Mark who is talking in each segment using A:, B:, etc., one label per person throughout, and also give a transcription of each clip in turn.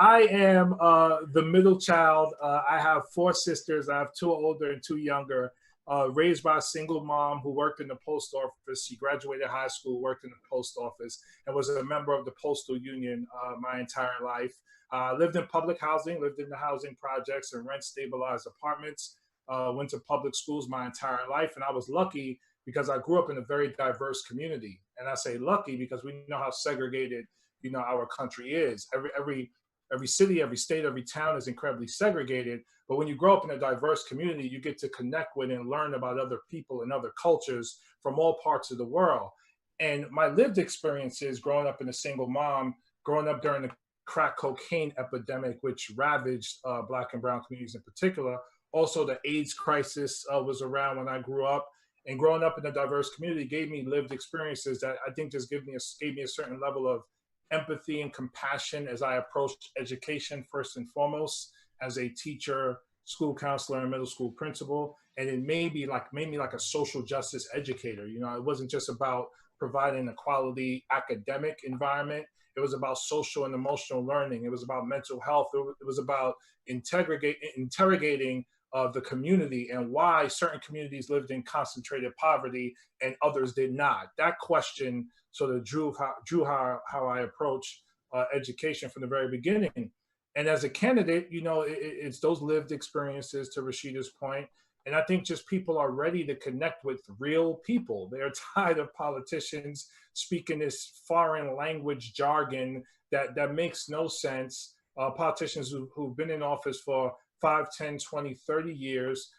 A: I am the middle child. I have 4 sisters. I have 2 older and 2 younger. Raised by a single mom who worked in the post office. She graduated high school, worked in the post office, and was a member of the postal union my entire life. Lived in public housing, lived in the housing projects and rent stabilized apartments. Went to public schools my entire life, and I was lucky because I grew up in a very diverse community. And I say lucky because we know how segregated, our country is. Every city, every state, every town is incredibly segregated. But when you grow up in a diverse community, you get to connect with and learn about other people and other cultures from all parts of the world. And my lived experiences growing up in a single mom, growing up during the crack cocaine epidemic, which ravaged Black and brown communities in particular. Also, the AIDS crisis was around when I grew up. And growing up in a diverse community gave me lived experiences that I think just gave me a certain level of empathy and compassion as I approached education first and foremost as a teacher, school counselor, and middle school principal. And it made me like a social justice educator. It wasn't just about providing a quality academic environment. It was about social and emotional learning. It was about mental health. It was about interrogating the community and why certain communities lived in concentrated poverty and others did not. That question sort of drew how I approach education from the very beginning. And as a candidate, it's those lived experiences, to Rashida's point. And I think just people are ready to connect with real people. They're tired of politicians speaking this foreign language jargon that makes no sense. Politicians who've been in office for 5, 10, 20, 30 years,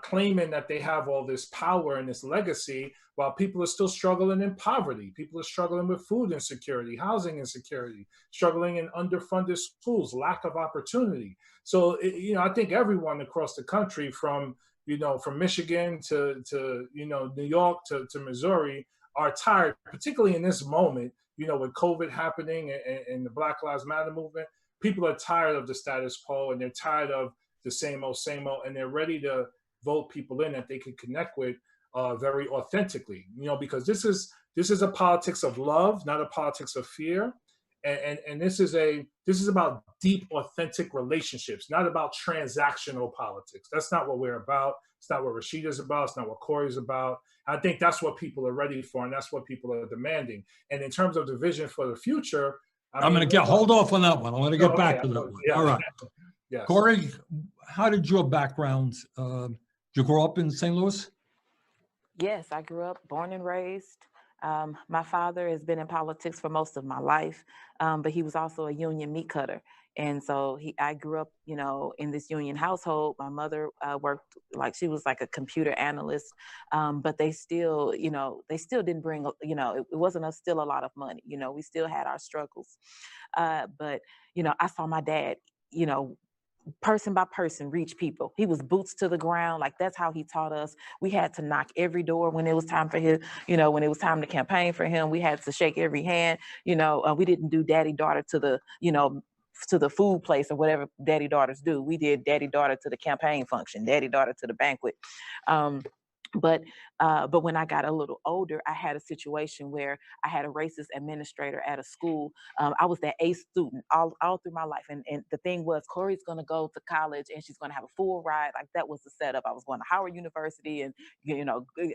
A: claiming that they have all this power and this legacy while people are still struggling in poverty. People are struggling with food insecurity, housing insecurity, struggling in underfunded schools, lack of opportunity. So, I think everyone across the country from Michigan to New York to Missouri are tired, particularly in this moment, with COVID happening and the Black Lives Matter movement. People are tired of the status quo and they're tired of the same old, and they're ready to vote people in that they can connect with very authentically, because this is a politics of love, not a politics of fear. And this is about deep, authentic relationships, not about transactional politics. That's not what we're about. It's not what Rashida's about. It's not what Cori's about. I think that's what people are ready for, and that's what people are demanding. And in terms of the vision for the future,
B: I'm going to hold off on that one. I'm going to get back to that one.
A: Yeah.
B: All right.
A: Yes.
B: Cori, how did your background, did you grow up in St. Louis?
C: Yes, I grew up, born and raised. My father has been in politics for most of my life, but he was also a union meat cutter. And so I grew up, in this union household. My mother worked she was like a computer analyst, but they still didn't bring, it wasn't still a lot of money. We still had our struggles. But I saw my dad, person by person reach people. He was boots to the ground. Like, that's how he taught us. We had to knock every door when it was time for him, when it was time to campaign for him. We had to shake every hand. We didn't do daddy daughter to the, to the food place or whatever daddy daughters do. We did daddy daughter to the campaign function, daddy daughter to the banquet. But when I got a little older, I had a situation where I had a racist administrator at a school. I was that A student all through my life. And the thing was, Cori's going to go to college and she's going to have a full ride. Like, that was the setup. I was going to Howard University and,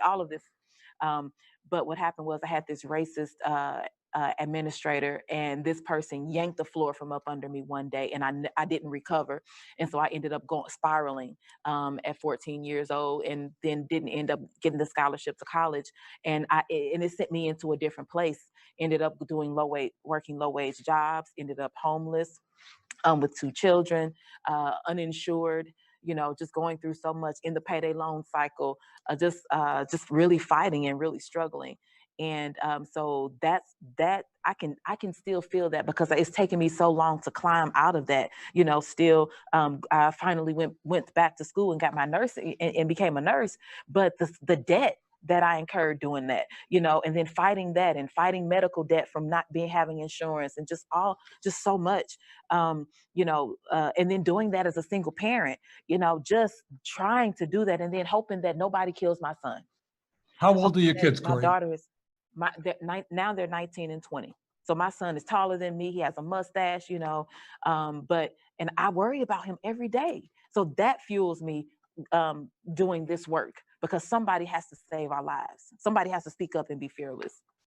C: all of this. But what happened was I had this racist administrator, and this person yanked the floor from up under me one day, and I didn't recover. And so I ended up spiraling at 14 years old, and then didn't end up getting the scholarship to college. And it sent me into a different place. Ended up working low wage jobs, ended up homeless with 2 children, uninsured, just going through so much in the payday loan cycle, just really fighting and really struggling. And so that's I can still feel that, because it's taken me so long to climb out of that. Still, I finally went back to school and got my nursing and became a nurse. But the debt that I incurred doing that, and then fighting that and fighting medical debt from not having insurance, and just so much, and then doing that as a single parent, just trying to do that, and then hoping that nobody kills my son.
B: How old are your kids, Cori?
C: My daughter is now they're 19 and 20. So my son is taller than me. He has a mustache, you know, and I worry about him every day. So that fuels me doing this work, because somebody has to save our lives. Somebody has to speak up and be fearless.